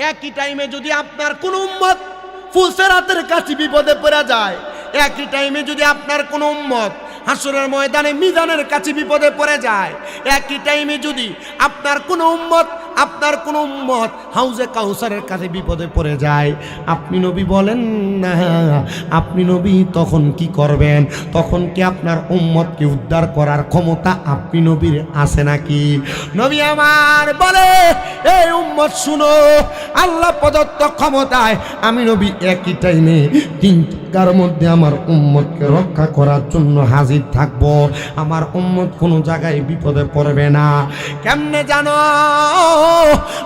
একই টাইমে যদি আপনার কোন উম্মত ফুলসিরাতের কাছে বিপদে পড়ে যায়, একই টাইমে যদি আপনার কোন উম্মত হাসরের ময়দানে মিজানের কাছে বিপদে পড়ে যায়, একই টাইমে যদি আপনার কোন উম্মত হাউজে কাউসারের কাছে বিপদে পড়ে যায়, আপনি নবী বলেন না, আপনি নবী তখন কি করবেন? তখন কি আপনার উম্মতকে উদ্ধার করার ক্ষমতা আপনি নবীর আছে নাকি? নবী আমার বলে, এই উম্মত শুনো, আল্লাহ প্রদত্ত ক্ষমতায় আমি নবী একই টাইমে তিনটার মধ্যে আমার উম্মতকে রক্ষা করার জন্য হাজির থাকব। আমার উম্মত কোনো জায়গায় বিপদে পড়বে না। কেমনে জানো?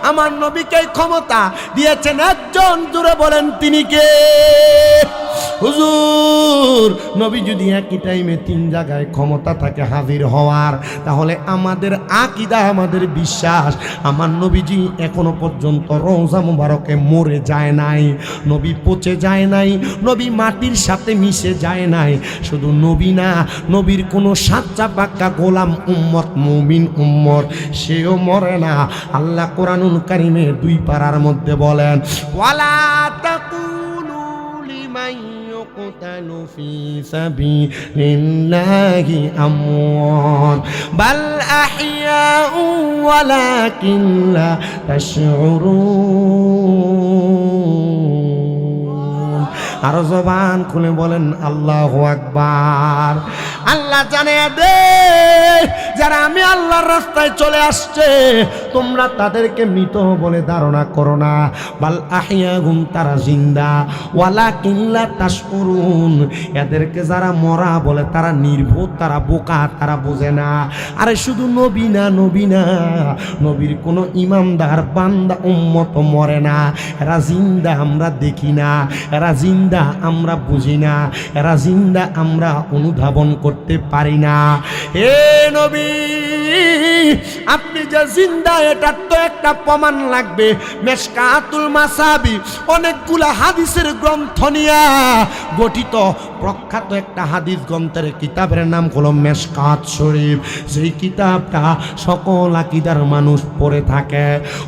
আমার নবীকে ক্ষমতা দিয়েছেন একজন, জুড়ে বলেন তিনি কে? হুজুর, নবী যদি একই টাইমে তিন জায়গায় ক্ষমতা থাকে হাজির হওয়ার, তাহলে আমাদের আকীদা, আমাদের বিশ্বাস, আমার নবীজি এখনো পর্যন্ত রওজা মুবারকে মরে যায় নাই, নবী পচে যায় নাই, নবী মাটির সাথে মিশে যায় নাই। শুধু নবী না, নবীর কোনো সাচ্চা পাক্কা গোলাম উম্মত, মুমিন উম্মত, সেও মরে না। আল্লাহ কোরআনুল কারীমে 2 পারার মধ্যে বলেন, ওয়ালা তাকুলু লিমান ইউকতালু ফি সাবিলিল্লাহি আমওয়াত বাল আহইয়াউ ওয়ালাকিন লা তাশউরুন। আর জবান খুলে বলেন আল্লাহু আকবার। আল্লাহ জানিয়ে দে, যারা আমি আল্লাহর রাস্তায় চলে আসছে, তোমরা তাদেরকে মৃত বলে ধারণা করো না। বাল আহইয়াহুম, তারা জিন্দা। ওয়ালাকিন লা তাশউরুন, এদেরকে যারা মরা বলে তারা নির্বোধ, তারা বোকা, তারা বোঝে না। আরে শুধু নবী না, নবীর কোনো ইমানদার বান্দা উম্মত মরে না। এরা জিন্দা আমরা দেখি না, এরা জিন্দা আমরা বুঝি না, এরা জিন্দা আমরা অনুধাবন করতে পারি না। হে নবী, আপনি যে জিন্দা, এটার তো একটা প্রমাণ লাগবে। মেশকাতুল মাসাবি অনেকগুলা হাদিসের গ্রন্থ নিয়ে গঠিত প্রখ্যাত একটা হাদিস গ্রন্থের কিতাবের নাম হলো মেশকাত শরীফ। যেই কিতাবটা সকল আকীদার মানুষ পড়ে থাকে।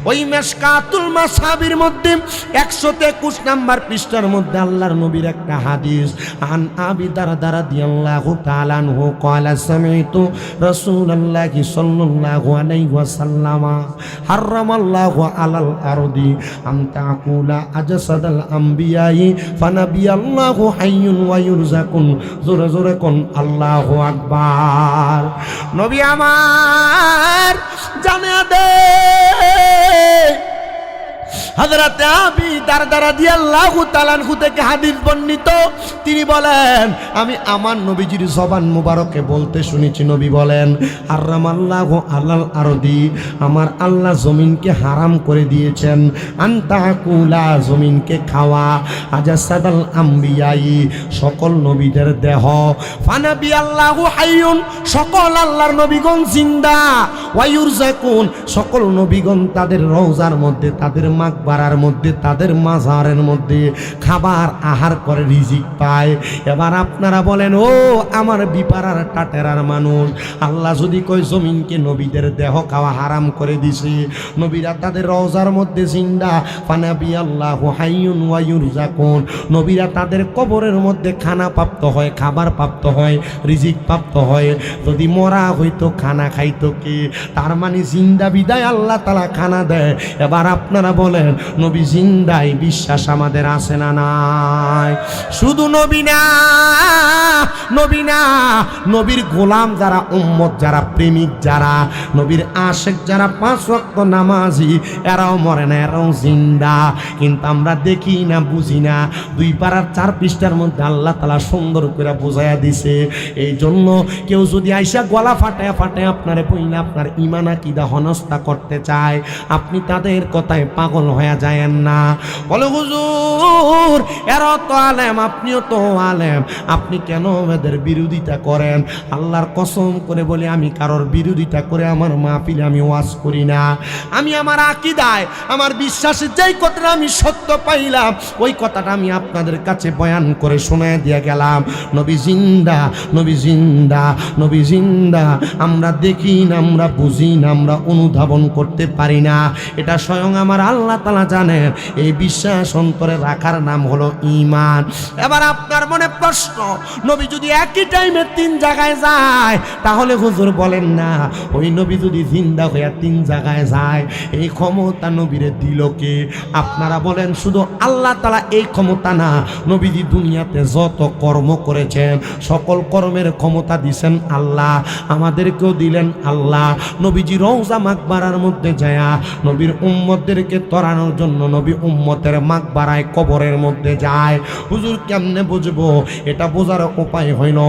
ওই মেশকাতুল মাসাবির মধ্যে 121 নাম্বার পৃষ্ঠার মধ্যে আল্লাহর নবীর একটা হাদিস, আন আবি দারদা রাদিয়াল্লাহু তাআলা আনহু ক্বালা সামি'তু রাসূলুল্লাহি সাল্লাল্লাহু আলাইহি ওয়াসাল্লাম হারামাল্লাহু আলাল আরদি আন তাকুলা আজসাদাল আমবিয়াই ফানাবিয়াল্লাহু হাইয়ুন ওয়া ইউরযাকুন। জোরে জোরে কোন আল্লাহু আকবার। নবী আমার জানিয়ে দে, হযরত আবি দারদা রাদিয়াল্লাহু তাআলা আনহু থেকে হাদিস বর্ণিত। তিনি বলেন, আমি আমার নবীজির জবান মুবারকে বলতে শুনেছি। নবী বলেন, হারামাল্লাহু আলাল আরদি, আমার আল্লাহ জমিনকে হারাম করে দিয়েছেন, আনতাকুলা, জমিনকে খাওয়া, আজাসাদাল আমবিয়াই, সকল নবীদের দেহ, ফানাবি আল্লাহু হাইয়ুন, সকল আল্লাহর নবীগণ জিন্দা, ওয়া ইউরযাকুন, সকল নবীগণ তাদের রওজার মধ্যে, তাদের মাকবারার মধ্যে, তাদের মাজারের মধ্যে খাবার আহার করে রিজিক পায়। এবার আপনারা বলেন, ও আমার বিপারার টাটেরার মানুষ, আল্লাহ যদি কই জমিনকে নবীদের দেহ খাওয়া হারাম করে দিছে, নবীরা তাদের রওজার মধ্যে জিন্দা, ফানাবি আল্লাহু হাইয়ুন ওয়া ইউরযাকুন, নবীরা তাদের কবরের মধ্যে খানা প্রাপ্ত হয়, খাবার প্রাপ্ত হয়, রিজিক প্রাপ্ত হয়। যদি মরা হইতো খানা খাইতো কে? তার মানে জিন্দা বিদায় আল্লাহ তাআলা খানা দেয়। এবার আপনারা বলেন, নবী জিন্দাই বিশ্বাস আমাদের আছে না নাই? শুধু নবী না, নবীর গোলাম যারা, উম্মত যারা, প্রেমিক যারা, নবীর আশেক যারা, 5 ওয়াক্ত নামাজি, এরাও মরে না, এরাও জিন্দা। কিন্তু আমরা দেখি না, বুঝি না। 2 পারার 4 পৃষ্ঠার মধ্যে আল্লাহ তাআলা সুন্দর করে বোঝায়া দিছে। এই জন্য কেউ যদি আইসা গলা ফাটায় আপনারে বইনা আপনার ঈমান আকীদা হনস্তা করতে চায়, আপনি তাদের কথায় পাগল হয়ে যায়েন না। বলে, হুজুর এরা তো আলেম, আপনিও তো আলেম, আপনি কেন এদের বিরোধিতা করেন? আল্লাহর কসম করে বলি, আমি কারোর বিরোধিতা করে আমার মাহফিলে আমি ওয়াজ করি না। আমি আমার আকীদায়, আমার বিশ্বাসে যেই কথাটা আমি সত্য পাইলাম, ওই কথাটা আমি আপনাদের কাছে বয়ান করে শোনায় দিয়ে গেলাম। নবী জিন্দা, নবী জিন্দা, নবী জিন্দা। আমরা দেখি না, আমরা বুঝি না, আমরা অনুধাবন করতে পারি না। এটা স্বয়ং আমার আল্লাহ তাআলা জানেন এই বিশ্বাস অন্তরে রাখার নাম হলো ঈমান। এবার আপনার মনে প্রশ্ন, নবী যদি একই টাইমে 3 জায়গায় যায় তাহলে হুজুর বলেন না ওই নবী যদি জিন্দা হয়ে 3 জায়গায় যায় এই ক্ষমতা নবীরে দিল কে? আপনারা বলেন শুধু আল্লাহ তাআলা এই ক্ষমতা না, নবীজি দুনিয়াতে যত কর্ম করেছেন সকল কর্মের ক্ষমতা দিছেন আল্লাহ, আমাদেরকেও দিলেন আল্লাহ। নবীজি রওজা মাকবারার মধ্যে যায়া নবীর উম্মতদেরকে তরানোর জন্য নবী উম্মতের মাকবারায় কবরের মধ্যে যায়। হুজুর কেমনে বুঝবো? এটা বোঝার উপায় হইল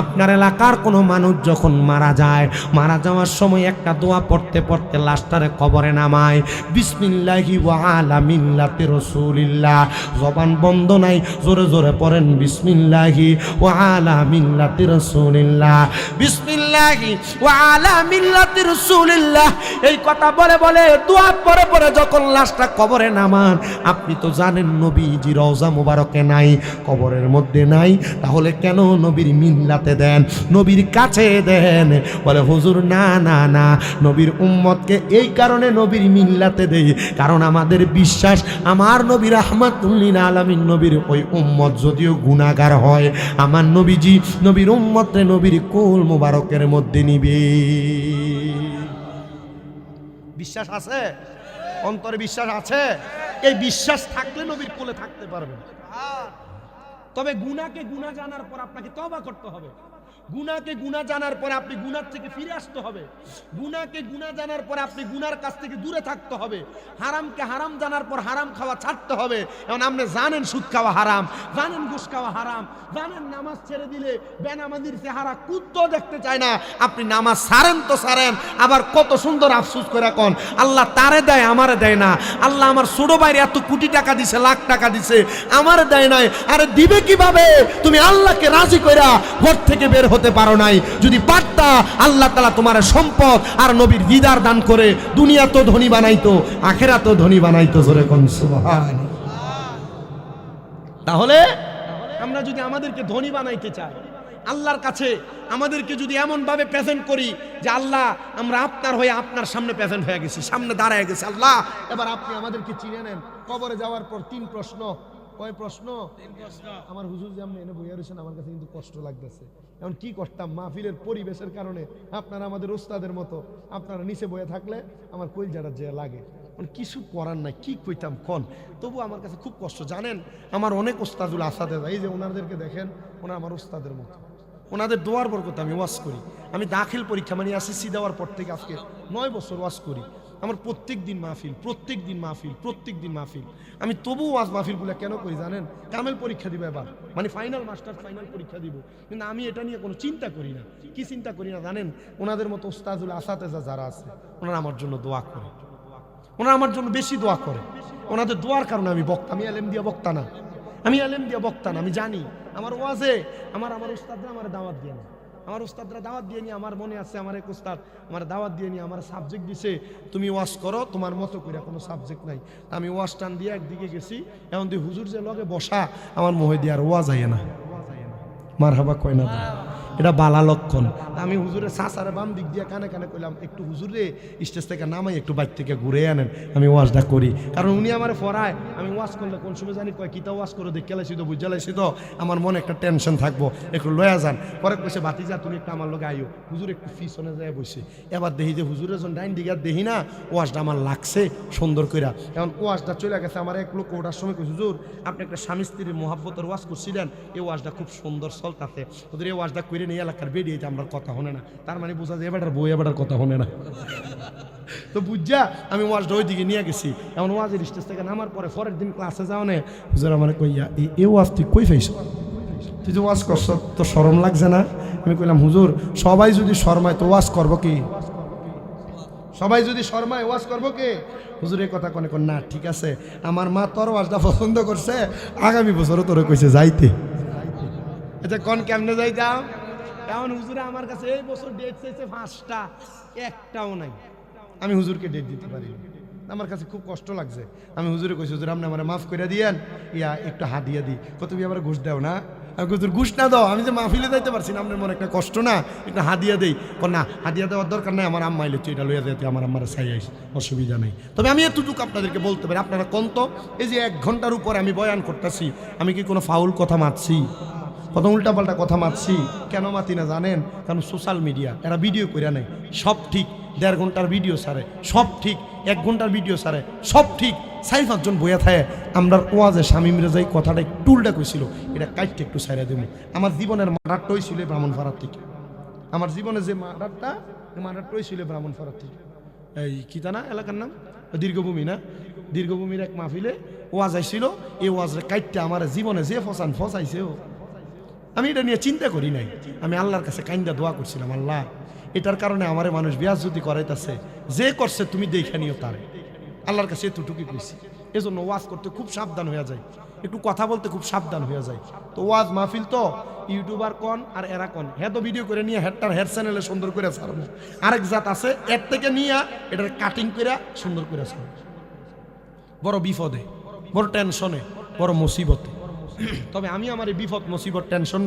আপনার এলাকার কোনো মানুষ যখন মারা যায়, মারা যাওয়ার সময় একটা দোয়া পড়তে পড়তে লাশটারে কবরে নামায়, বিসমিল্লাহি ওয়া আলা মিল্লাতি রাসূলিল্লাহ। জবান বন্ধ নাই, জোরে জোরে পড়েন বিসমিল্লাহি ওয়া আলা মিল্লাতি রাসূলিল্লাহ, বিসমিল্লাহি ওয়া আলা মিল্লাতি রাসূলিল্লাহ। এই কথা বলে বলে দোয়া পড়ে পড়ে যখন লাশটা কবরে নামান, আপনি তো জানেন নবীজি রওজা মুবারকে নাই, কবরের মধ্যে নাই, তাহলে কেন নবীর মিল্লাতে দেন, নবীর কাছে দেন? বলে হুজুর না না না, নবীর উম্মতকে এই কারণে নবীর মিল্লাতে দেই কারণ আমাদের বিশ্বাস আমার নবী রাহমাতুল লিল আলামিন নবীর ওই উম্মত যদিও গুনাহগার হয়, আমার নবীজি নবীর উম্মতরে নবীর কোল মুবারকের মধ্যে নিবে। বিশ্বাস আছে? অন্তরে বিশ্বাস আছে? এই বিশ্বাস থাকলে নবীর কোলে থাকতে পারবেন। তবে গুনাহকে গুনাহ জানার পর আপনাকে তওবা করতে হবে, গুনাহকে গুনাহ জানার পরে আপনি গুনাহ থেকে ফিরে আসতে হবে, গুনাহকে গুনাহ জানার পরে আপনি গুনার কাছ থেকে দূরে থাকতে হবে, হারামকে হারাম জানার পর হারাম খাওয়া ছাড়তে হবে। এখন আপনি জানেন সুদ খাওয়া হারাম, জানেন ঘুষ খাওয়া হারাম, জানেন নামাজ ছেড়ে দিলে বেনামাজির চেহারা কুত্তাও দেখতে চায় না, আপনি নামাজ ছাড়েন তো ছাড়েন, আবার কত সুন্দর আফসোস করে কোন আল্লাহ তারে দেয় আমারে দেয় না, আল্লাহ আমার ছোট ভাইরে এত কোটি টাকা দিছে, লাখ টাকা দিছে, আমারে দেয় নাই। আরে দিবে কিভাবে? তুমি আল্লাহকে রাজি কইরা ঘর থেকে বের হতে পারো নাই। যদি পারতা আল্লাহ তাআলা তোমার সম্পদ আর নবীর দিদার দান করে দুনিয়া তো ধনী বানাইতো, আখিরাত তো ধনী বানাইতো। জোরে কোন সুবহানাল্লাহ। তাহলে আমরা যদি আমাদেরকে ধনী বানাইতে চাই, আল্লাহর কাছে আমাদেরকে যদি এমন ভাবে প্রেজেন্ট করি যে আল্লাহ আমরা আপনার হয়ে আপনার সামনে প্রেজেন্ট হয়ে গেছি, সামনে দাঁড়ায় গেছে, আল্লাহ এবার আপনি আমাদেরকে চিনে নেন। কবরে যাওয়ার পর 3 প্রশ্ন। কয় প্রশ্ন? 3 প্রশ্ন। আমার হুজুর যে আপনি এনে বইয়া রয়েছেন আমার কাছে কিন্তু কষ্ট লাগতেছে। এখন কি করতাম, মাহফিলের পরিবেশের কারণে আপনারা আমাদের ওস্তাদের মতো আপনারা নিচে বয়ে থাকলে আমার কইলজাটা যে লাগে, কিছু করার নাই, কি কইতাম কোন। তবু আমার কাছে খুব কষ্ট। জানেন আমার অনেক ওস্তাদুল আসাদে, এই যে ওনাদেরকে দেখেন, ওনারা আমার ওস্তাদের মতো, ওনাদের দোয়ার বরকতে আমি ওয়াজ করি। আমি দাখিল পরীক্ষা মানে এসএসসি দেওয়ার পর থেকে আজকে 9 বছর ওয়াজ করি। আমার প্রত্যেক দিন মাহফিল, প্রত্যেক দিন মাহফিল, প্রত্যেক দিন মাহফিল। আমি তবু ওয়াজ মাহফিলগুলো কেন করি জানেন? কামেল পরীক্ষা দিব এবার, মানে ফাইনাল মাস্টার ফাইনাল পরীক্ষা দিব, কিন্তু আমি এটা নিয়ে কোনো চিন্তা করি না। কি চিন্তা করি না জানেন? ওনাদের মতো উস্তাদুল আসাতেজা যারা আছে ওনারা আমার জন্য দোয়া করে, ওনারা আমার জন্য বেশি দোয়া করে। ওনাদের দোয়ার কারণে আমি বক্তা, আমি এলেম দিয়া বক্তা না, আমি এলেম দিয়া বক্তা না। আমি জানি আমার ওয়াজে আমার উস্তাদরা আমার দাওয়াত দিয়ে না, আমার উস্তাদরা দাওয়াত দিয়ে নিয়ে, আমার মনে আছে আমার এক উস্তাদ আমার দাওয়াত দিয়ে নিয়ে আমার সাবজেক্ট দিছে, তুমি ওয়াজ করো তোমার মতো করে, কোনো সাবজেক্ট নাই। আমি ওয়াজ টান দিয়ে একদিকে গেছি, এমন দিয়ে হুজুর যে লগে বসা আমার মোহে দিয়ে আর ওয়াজ আইয়ে না, মারহাবা কয় না, এটা বালা লক্ষণ। আমি হুজুরের সাসারে বাম দিক দিয়ে কানে কানে কইলাম একটু হুজুরে স্টেজ থেকে নামাই একটু বাইর থেকে ঘুরে আনেন, আমি ওয়াজটা করি। কারণ উনি আমার পড়ায়, আমি ওয়াজ করলে কোন সময় জানি কয় কিতা ওয়াজ করে দেখে লাইছি তো বুঝে লাইছি তো আমার মনে একটা টেনশন থাকবো, একটু লয়া যান। পরে কইছে বাতিজা তুমি একটু আমার লোক আইও। হুজুর একটু পিছনে যায় বসে, এবার দেখি যে হুজুরের জন ডাইন দিকে দেখি না, ওয়াজটা আমার লাগছে সুন্দর কইরা। এখন ওয়াজটা চলে গেছে, আমার এক লোক ওটার সময় কইছে হুজুর আপনি একটা স্বামী স্ত্রীর মহাব্বতের ওয়াজ করছিলেন, এই ওয়াজটা খুব সুন্দর চলতাছে, ওদের এই ওয়াজটা করে নিয়ে এলাকার বেরিয়ে আমরা কথা হনে না। তার মানে বোঝা যায় এবার বই এবার কথা হনে না। তো বুঝা আমি ওয়াজটা ওই দিকে নিয়ে গেছি। এমন ওয়াজের স্টেজ থেকে নামার পরে পরের দিন ক্লাসে যাও না, হুজুর আমার কইয়া এই ওয়াজ তুই কই পাইছ, তুই যে ওয়াজ করছ তো শরম লাগছে না? আমি কইলাম হুজুর সবাই যদি শর্মায় তো ওয়াজ করবো কি, সবাই যদি শর্মায় ওয়াজ করবো কে? হুজুর এই কথা কোনে কোন না, ঠিক আছে আমার মা তোর ওয়াজটা পছন্দ করছে, আগামী বছরও তোরে কইছে যাইতে। আচ্ছা কোন কেমনে যাইতাম? এমন হুজুরে আমার কাছে এই বছর ডেট চাইছে 5টা, একটাও নাই। আমি হুজুরকে ডেট দিতে পারি, আমার কাছে খুব কষ্ট লাগছে। আমি হুজুরে কইছি হুজুর আপনি আমার মাফ করে দিয়েন, ইয়া একটু হাদিয়া দিই। কত তুমি আবার ঘুষ দাও না? আমি হুজুর ঘুষ না দাও, আমি যে মাহফিলে যাইতে পারছি না, আপনার মনে একটা কষ্ট না, একটা হাদিয়া দেই। না, হাদিয়া দেওয়ার দরকার নাই, আমার আম্মা এলে তুই এটা লইয়া যেতে, আমার আম্মারা চাই আইস, অসুবিধা নেই। তবে আমি এতটুকু আপনাদেরকে বলতে পারি, আপনারা কন্ত এই যে 1 ঘন্টার উপরে আমি বয়ান করতেছি, আমি কি কোনো ফাউল কথা মারছি, কত উল্টাপাল্টা কথা মারছি? কেন মাতি না জানেন? কারণ সোশ্যাল মিডিয়া এরা ভিডিও করে নেয়, সব ঠিক 1.5 ঘন্টার ভিডিও ছাড়ে, সব ঠিক 1 ঘন্টার ভিডিও ছাড়ে, সব ঠিক 4-5 জন বইয়া থাকে। আমরা ওয়াজে স্বামী মির্জা এই কথাটা একটু উল্টা কইছিল, এটা কাইটটা একটু ছাইড়া দেবো। আমার জীবনের মার্ডারটা হইছিল ব্রাহ্মণপাড়ার থেকে, আমার জীবনে যে মার্ডারটা, মার্ডারটা হইছিল ব্রাহ্মণপাড়ার থেকে। এই কি তা না এলাকার নাম দীর্ঘভূমি না, দীর্ঘভূমির এক মাহফিলে ওয়াজ আইছিল, এই ওয়াজের কাইটটা আমার জীবনে যে ফসাইছে ও, আমি এটা নিয়ে চিন্তা করি নাই। আমি আল্লাহর কাছে কাইন্দা দোয়া করছিলাম, আল্লাহ এটার কারণে আমারে মানুষ বেয়াজ্জতি করাইতেছে, যে করছে তুমি দেখে নিও তারে। আল্লাহর কাছে এতটুকুই কইছি। এজন্য ওয়াজ করতে খুব সাবধান হয়ে যায়, একটু কথা বলতে খুব সাবধান হয়ে যায়। তো ওয়াজ মাহফিল তো ইউটিউবার কন আর এরা কন, হ্যাঁ তো ভিডিও করে নিয়ে হেডটার হেড চ্যানেলে সুন্দর করে ছাড়বো। আরেক জাত আছে এর থেকে নিয়ে এটার কাটিং করে সুন্দর করে ছাড়বো। বড় বিপদে, বড় টেনশনে, বড় মুসিবতে। তবে আমি আমার এই বিপদ মুসিবত টেনশন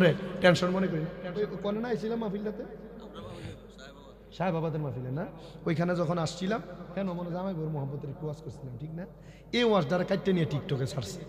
মনে করি না। কোনে না এসেছিলাম মাহফিলটাতে, সাহেবাবাদের মাহফিলে না, ওইখানে যখন আসছিলাম, কেন মনে জামাই বউর মোহাম্মতের একটু ওয়াজ করছিলাম, ঠিক না? এই ওয়াজ দ্বারা কাটতে নিয়ে টিকটকে ছাড়ছে।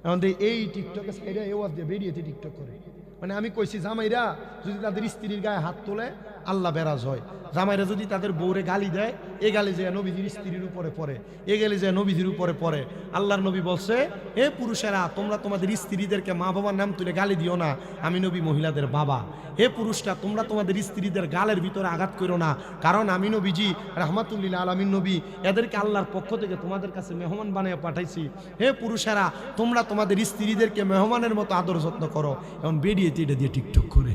এখন এই টিকটকে সাইডে এই ওয়াজ দিয়ে বেরিয়েছে টিকটক করে। মানে আমি কইছি জামাইরা যদি তাদের স্ত্রীর গায়ে হাত তোলে আল্লাহ বেরাজ হয়, জামাইরা যদি তাদের বউরে গালি দেয়, এ গালি যে নবীজির স্ত্রীর উপরে পড়ে, এ গালি যে নবীজির উপরে পড়ে। আল্লাহর নবী বলছে, এ পুরুষেরা তোমরা তোমাদের স্ত্রীদেরকে মা বাবার নাম তুলে গালি দিও না, আমি নবী মহিলাদের বাবা। হে পুরুষরা তোমরা তোমাদের স্ত্রীদের গালের ভিতরে আঘাত করো না, কারণ আমি নবীজি রাহমাতুল্লিল আলামিন নবী, এদেরকে আল্লাহর পক্ষ থেকে তোমাদের কাছে মেহমান বানিয়ে পাঠাইছি। হে পুরুষেরা তোমরা তোমাদের স্ত্রীদেরকে মেহমানের মতো আদর যত্ন করো। এখন বেরিয়েছে এটা দিয়ে টিকটক করে।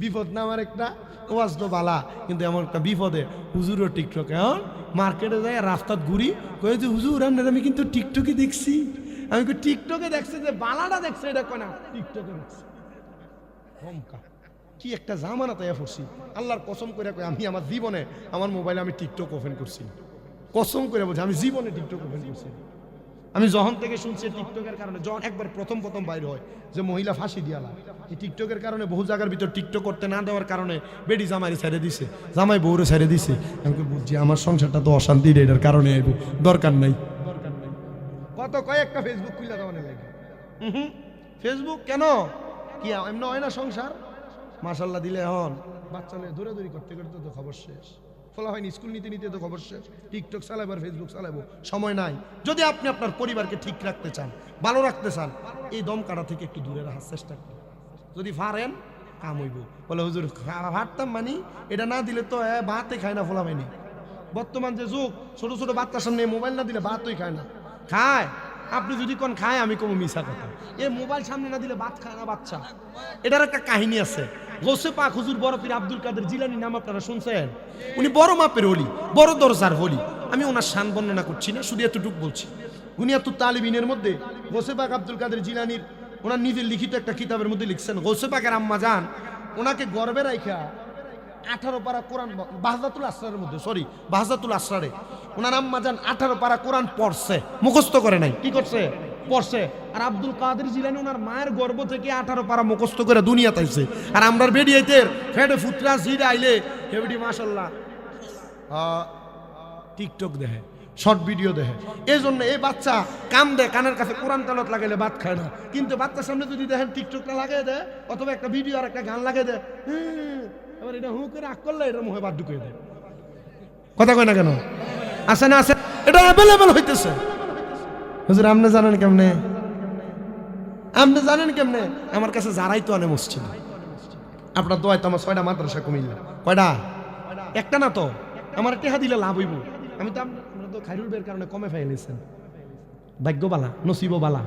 বিপদ না আমার একটা, ওয়াজ তো বালা, কিন্তু এমন একটা বিপদে হুজুরও টিকটক। এখন মার্কেটে যায় রাস্তাত ঘুরি, কয়ে যে হুজুর আপনার আমি কিন্তু টিকটকে দেখছি। আমি টিকটকে দেখছি যে বালাটা দেখছে, এটা কয় না টিকটকে দেখছি। কি একটা জামানা তাই পড়ছি, আল্লাহর কসম করে কই আমি আমার জীবনে আমার মোবাইলে আমি টিকটক ওপেন করছি, কসম করে বলছি আমি জীবনে টিকটক ওপেন করছি। আমি যখন থেকে শুনছি টিকটকের কারণে, যখন একবার প্রথম বাইর হয় যে মহিলা ফাঁসি দিয়ালা, এই টিকটকের কারণে বহু জায়গার ভিতর টিকটক করতে না দেওয়ার কারণে বেডি জামাই ছেড়ে দিছে, জামাই বউরে ছেড়ে দিছে। আমি বুঝছি আমার সংসারটা তো অশান্তি, এটার কারণে দরকার নাই। কত কয়েকটা ফেসবুক খুলে দেওয়া লাগে, ফেসবুক কেন কি এমন হয় না সংসার? মাশাল্লাহ দিলে এখন বাচ্চা নিয়ে দৌড়াদৌড়ি করতে করতে তো খবর শেষ, ফলা হয়নি স্কুল নিতে নিতে তো খবর শেষ। টিকটক চালাবো আর ফেসবুক চালাবো, সময় নাই। যদি আপনি আপনার পরিবারকে ঠিক রাখতে চান, ভালো রাখতে চান, এই দমকাটা থেকে একটু দূরে রাখার চেষ্টা করুন। যদি পারেন কাম হইব। বলে হুজুর হাঁটতাম মানি এটা না দিলে তো ভাতে খায় না, ফলা হয়নি। বর্তমান যে যুগ, ছোট ছোট বাচ্চার সামনে মোবাইল না দিলে ভাতই খায় না। খায়, আপনি যদি কোন খায় আমি কম মিশা কথা, এ মোবাইল সামনে না দিলে ভাত খায় না বাচ্চা। এটার একটা কাহিনী আছে। গৌসে পাক হুজুর বড় পীর আব্দুল কাদের জিলানী নাম আপনারা শুনছেন? উনি বড় মাপের হলি, বড় দরজার হলি। আমি ওনার শান বর্ণনা করছি না, শুধু এতটুকু বলছি। গুনিয়াতুত তালিবিনের মধ্যে গৌসে পাক আব্দুল কাদের জিলানীর ওনার নিজের লিখিত একটা কিতাবের মধ্যে লিখছেন, গৌসে পাকের আম্মা জান ওনাকে গর্বে রাইখা 18 পারা কোরআন, বাহজাতুল আসরারের মধ্যে, সরি বাহজাতুল আসরারে ওনার আম্মা জান 18 পারা কোরআন পড়ছে, মুখস্থ করে নাই। কি করছে? পড়ছে। আর আব্দুল কাদের জিলানী ওনার মায়ের গর্ভ থেকে 18 পারা মুখস্থ করে দুনিয়াতে আইছে। আর আমরা বেডিয়েতের ফেডে ফুটরা জিরে আইলে হেবডি মাশাআল্লাহ টিকটক দেখে, শর্ট ভিডিও দেখে। এই জন্য এই বাচ্চা কাম দেয়, কানের কাছে কোরআন তেলাওয়াত লাগাইলে ভাত খায় না। কিন্তু বাচ্চার সামনে যদি দেখেন টিকটকটা লাগিয়ে দেয়, অথবা একটা ভিডিও আর একটা গান লাগিয়ে দেয়, এবার এটা হু করে আগ করলে এটা মুখে ভাত ঢুকিয়ে দেয়। কথা কয় না কেন? আসে না আসে, এটা অ্যাভেলেবেল হইতেছে। হুজুর আপনি জানেন কেমনে? আপনি জানেন কেমনে? আমার কাছে যারাই তো আনে মসজিদ, আপনার দোয়ায় তো আমার 6টা মাদ্রাসা কুমিল্লা। কয়টা? একটা না তো, আমার টেহা দিলে লাভ হইব। আমি তো আমরা তো খাইরুল বের কারণে কমে ফেলেছেন, ভাগ্যবালা নসিববালা।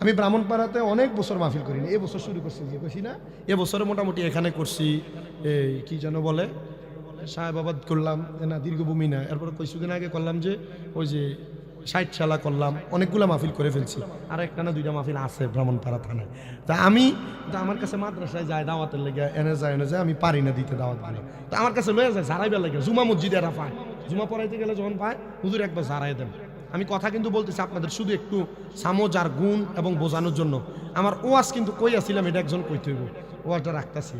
আমি ব্রাহ্মণপাড়াতে অনেক বছর মাহফিল করিনি, এই বছর শুরু করছি, যে কইছি না এবছরে মোটামুটি এখানে করছি। এই কি যেন বলে, সাহেবাবাদ করলাম না, দীর্ঘভূমি না, এরপরে কিছুদিন আগে করলাম যে ওই যে 60 শালা করলাম, অনেকগুলো মাহফিল করে ফেলছি। আর একটা না 2টা মাহফিল আছে ব্রাহ্মণপাড়া থানায়। তা আমি আমার কাছে মাদ্রাসায় যায় দাওয়াতের লেগে, এনে যায় আমি পারি না দিতে দাওয়াতগুলো। তো আমার কাছে লয়ে যায় জারাইবার লাগে, জুমা মসজিদে এরা পায়, জুমা পড়াইতে গেলে যখন পায় হুজুর একবার জারাই দেন। আমি কথা কিন্তু বলতেছি আপনাদের শুধু একটু সামজ আর গুণ এবং বোঝানোর জন্য। আমার ওয়াজ কিন্তু কই আসছিলাম এটা একজন কইতে হইব, ওয়াজটা রাখতেছি।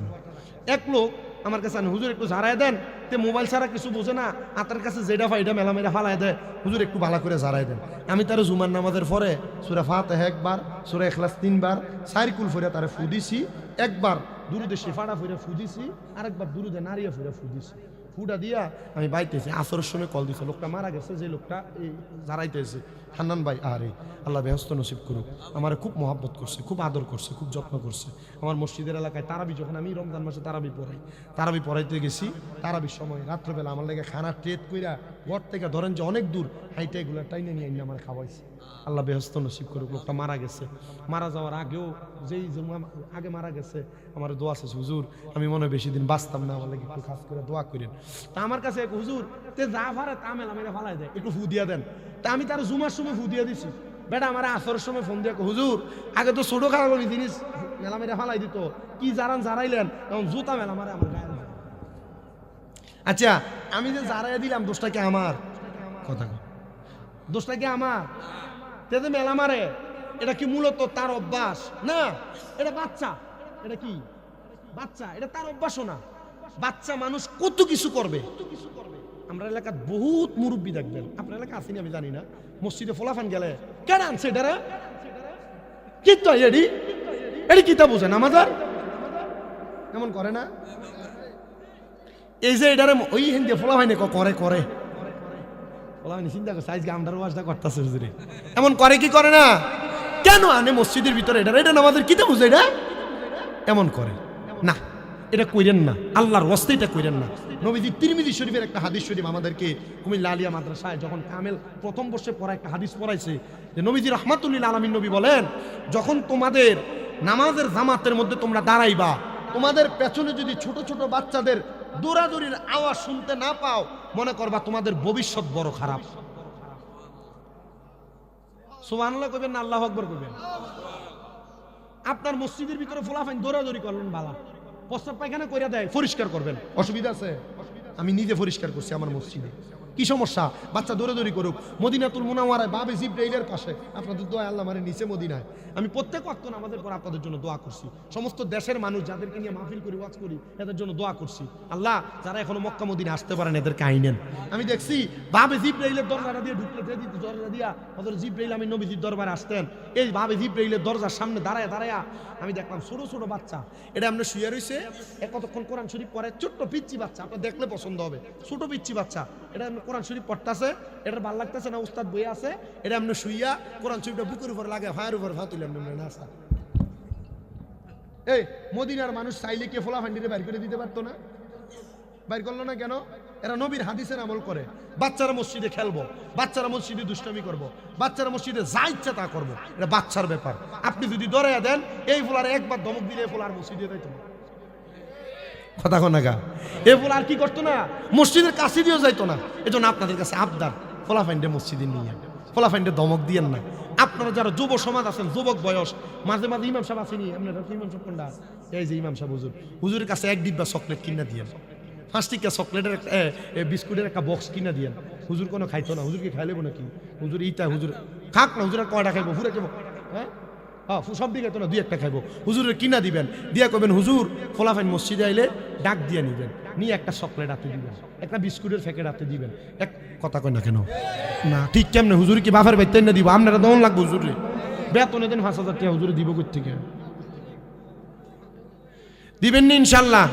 এক লোক আমার কাছে আনে, হুজুর একটু ঝাড়াই দেন, তে মোবাইল ছাড়া কিছু বোঝে না, আতার কাছে যেটা ফাইটা মেলামেলা ফালাই দেয়, হুজুর একটু ভালো করে ঝাড়াই দেন। আমি তার জুমার নামাজের পরে সূরা ফাতিহা একবার, সূরা ইখলাস 3 বার, সাইরকুল ফিরে তারে ফু দিছি, একবার দুরুদে শিফাড়া ফিরে ফু দিছি, আরেকবার দুরুদে নারিয়া ফিরে ফু দিছি। ফুটা দিয়া আমি বাইতেছি, আসরের সময় কল দিছে, লোকটা মারা গেছে, যে লোকটা এই জারাইতেছে হান্নান ভাই, আরে আল্লাহ বেহস্ত নসিব করুক, আমার খুব মহব্বত করছে, খুব আদর করছে, খুব যত্ন করছে। আমার মসজিদের এলাকায় তারাবি, যখন আমি রমজান মাসে তারাবি পড়াই, তারাবি পড়াইতে গেছি, তারাবির সময় রাত্রেবেলা আমার লেগে খানা ট্রেড কইরা ঘর থেকে ধরেন যে অনেক দূর হাইটে এগুলো টাইনে নিয়ে আইনে আমার খাওয়াইছে। আল্লাহ বেহস্ত নসিব করুক। লোকটা মারা গেছে, মারা যাওয়ার আগেও যেই আগে মারা গেছে আমার দোয়া আছে, হুজুর আমি মনে হয় বেশি দিন বাঁচতাম না, আমার লাগে একটু খাস করে দোয়া করেন। তা আমার কাছে এক হুজুর তে যা ফারে তা মেলা ফালাই দেয়, একটু ফু দিয়া দেন। তা আমি তার জুমার সময় ফু দিয়া দিছি। বেটা আমার আসরের সময় ফোন দিয়ে হুজুর আগে তো ছোট খারাপ জিনিস মেলা ফালাই দিত, কি জারাইলেন, তখন জুতা মেলা মারে আমার গায়ে। আচ্ছা আমি যে জারাই দিলাম দোষটা কি আমার? কথা দোষটা কি আমার? তে মেলা মারে, এটা কি মূলত তার অভ্যাস? না, এটা বাচ্চা। এটা কি বাচ্চা? এটা তার অভ্যাসও না। বাচ্চা মানুষ কত কিছু করবে। আমরা এলাকার বহুত মুরব্বী দেখবেন, আপনার এলাকা আসেনি আমি জানি না, মসজিদে ফোলাফান গেলে কেন আনছে এটারে, কি তো এডি এডি কিতা বোঝেন আমাদের এমন করে না? এই যে এটারে ওই হিন্দি ফোলাফাই করে করে চিন্তা করছে আজকে আমরার ওয়াজটা করতেছে হুজুরে, এমন করে কি করে না? কেন আনে মসজিদের ভিতরে এটা? এটা আমাদের কিতা বুঝে এটা এমন করে না, এটা কইরেন না, আল্লাহর ওয়াস্তে এটা কইরেন না। নবীজি তিরমিজি শরীফের একটা হাদিস শরীফ আমাদেরকে কুমিল্লা আলিয়া মাদ্রাসায় যখন কামেল প্রথম বর্ষে পড়া একটা হাদিস পড়াইছে, যে নবীজি রাহমাতুল্লিল আলামিন নবী বলেন, যখন তোমাদের নামাজের জামাতের মধ্যে তোমরা দাঁড়াইবা, তোমাদের পেছনে যদি ছোট ছোট বাচ্চাদের দৌড়াদৌড়ির আওয়াজ শুনতে না পাও, মনে করবা তোমাদের ভবিষ্যৎ বড় খারাপ। সুবহানাল্লাহ কইবেন না আল্লাহু আকবার কইবেন? আপনার মসজিদের ভিতরে ফোলাফাইন দৌড়াদৌড়ি করলেন, বালা প্রস্তাব পায়খানা কইরা দেয়, পরিষ্কার করবেন, অসুবিধা আছে? আমি নিজে পরিষ্কার করছি আমার মসজিদে, কি সমস্যা? বাচ্চা দৌড়াদৌড়ি করুক। মদিনাতুল মুনাওয়ারায় বাবে জিব্রাইলের পাশে, আপনাদের দোয়া আল্লাহ মানে নিচে মদিনায়, আমি প্রত্যেক ওয়াক্ত নামাজের পর আপনাদের জন্য দোয়া করছি। সমস্ত দেশের মানুষ যাদেরকে নিয়ে মাহফিল করি, ওয়াজ করি, এদের জন্য দোয়া করছি। আল্লাহ যারা এখনো মক্কা মদিনা আসতে পারেন এদেরকে আইনেন। আমি দেখছি বাবে জিব্রাইলের দরজাটা দিয়ে ঢুকতে দরজা দিয়া হযরত জিব্রাইল আমি নবীজির দরবারে আসতেন, এই বাবে জিব্রাইলের দরজার সামনে দাঁড়ায় আমি দেখলাম ছোট ছোট বাচ্চা, এটা আমরা শুয়ে রয়েছে, কতক্ষণ কোরআন শরীফ পড়ে, ছোট্ট পিচ্চি বাচ্চা, আপনার দেখলে পছন্দ হবে, ছোট পিচ্চি বাচ্চা, এটা আমরা কোরআন শরীফ পড়তেছে, এটা ভালো লাগতেছে না, উস্তাদ বই আছে, এটা আমরা শুইয়া কোরআন শরীফটা বুকের উপর লাগে, ফায়ার উপর ফা তুলে আমরা নাসা। এই মদিনার মানুষ চাইলে কে ফোলা ফান্ডিরে বাইর করে দিতে পারতো না? বাইর করলো না কেন? এরা নবীর হাদিসের আমল করে। বাচ্চারা মসজিদে খেলবো, বাচ্চারা মসজিদে দুষ্টামি করবো, বাচ্চারা মসজিদে যা ইচ্ছা তা করবো, এটা বাচ্চার ব্যাপার। আপনি যদি দৌড়াইয়া দেন, এই ফোলার একবার ধমক দিলে এই ফোলার মসজিদে যাইতো না, কথা কনা গা, এই ফোলা আর কি করতো না, মসজিদের কাছে দিয়েও যাইতো না। এজন্য আপনাদের কাছে আবদার, ফোলা ফাইন্ডে মসজিদে নিয়ে ফোলা ফাইন্ডে ধমক দিয়েন না। আপনারা যারা যুব সমাজ আছেন, যুবক বয়স, মাঝে মাঝে ইমাম সাহেব আসেনি, আপনার ইমাম সাহেব কোনটা? এই যে ইমাম সাহেব হুজুরের কাছে এক ডিব্বা চকলেট কিনা দিয়ে, 5 টিকা চকলেটের একটা বিস্কুটের একটা বক্স কিনা দিয়েন। হুজুর কোনো খাইতো না, হুজুরকে খাইলেবো নাকি? হুজুর ইটা হুজুর খাক না, হুজুর কয়টা খাইবো, ফুরে খাইবো, হ্যাঁ সব দিকে তো না, 2-1টা খাইবো। হুজুরের কিনা দিবেন, দিয়া কবেন হুজুর ফোলাফাইন মসজিদে আইলে ডাক দিয়ে নিবেন, নিয়ে একটা চকলেট হাতে দিবেন, একটা বিস্কুটের প্যাকেট হাতে দিবেন। এক কথা কয় না কেন? না ঠিক কেমনে? হুজুর কি বাফের বেতন না দিব? আপনারা দমন লাগবে হুজুরে, বেতনে দেন 5,000 টাকা, হুজুরে দিব কোত্থেকে? দিবেন নি ইনশাল্লাহ?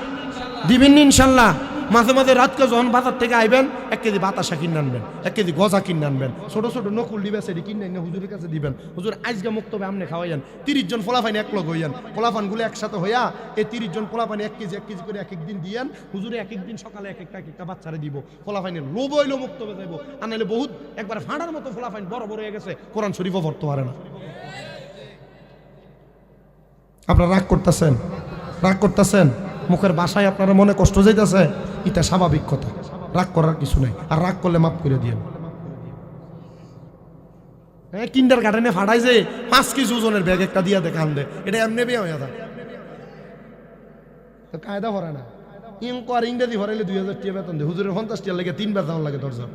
দিবেন নি ইনশাল্লাহ? মাঝে মাঝে রাতকে যখন বাজার থেকে আইবেন, 1 কেজি বাতাসা কিনে আনবেন, 1 কেজি গজা কিনে আনবেন, ছোট ছোট নকুল দিবে, সেটি কিনে এনে হুজুরের কাছে দিবেন। হুজুর আজকে মুক্তবে আমনে খাওয়াইয়েন, 30 জন পোলাপানি এক লগ হইয়ান, পোলাপানগুলো একসাথে হইয়া এই 30 জন পোলাপানি 1 কেজি করে এক একদিন দিয়েন। হুজুরে এক একদিন সকালে এক একটা বাচ্চারে দিব, পোলাপানি লোভ হইলো মুক্তবে যাইব। আর নাহলে বহুত একবার ফাঁড়ার মতো পোলাপানি বড় বড় হয়ে গেছে, কোরআন শরীফও পড়তে পারে না। আপনারা রাগ করতেছেন, রাগ করতেছেন, মুখের বাসায় আপনারা মনে কষ্ট যাইতেছে, এটা স্বাভাবিক কথা, রাগ করার কিছু নাই। আর রাগ করলে মাফ করে দিয়েন। হ্যাঁ কিন্ডার গার্ডেনে ফাটাই যে 5 কেজি ওজনের ব্যাগ একটা দিয়া দেখে আনবে, এটা এমনি বিয়ে হয়ে যায়, কায়দা ভরে না। আর ইংরেজি ভরাইলে 2000 টাকা বেতন দেয়, হুজুরের 50 টাকা লেগে 3 বার যাওয়ার লাগে দরজা।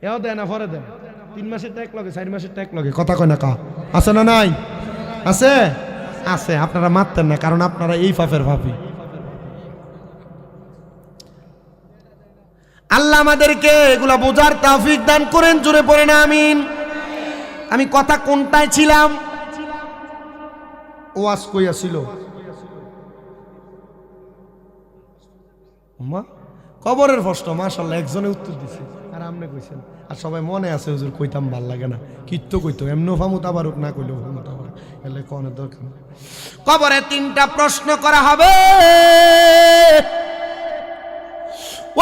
এও দেয় না পরে দেয় 3 মাসের ট্যাক লগে 4 মাসের ট্যাক লগে কথা কয় না কা আছে না নাই আছে আছে আপনারা মারতেন না কারণ আপনারা এই পাপের পাপী আল্লাহ আমাদেরকে এগুলা বোঝার তৌফিক দান করেন জোরে পড়েন আমিন আমি কথা কোনটায় ছিলাম ওয়াজ কইয়া ছিল মা কবরের প্রশ্ন মাশাআল্লাহ একজনে উত্তর দিছে আর আমনে কইছেন আর সবাই মনে আছে হুজুর কইতাম ভাল লাগে না কিত্তো কইতো এমনো ফামুত আবারক না কইলো ফামুত আবার এলে কোন দরকার কবরে 3টা প্রশ্ন করা হবে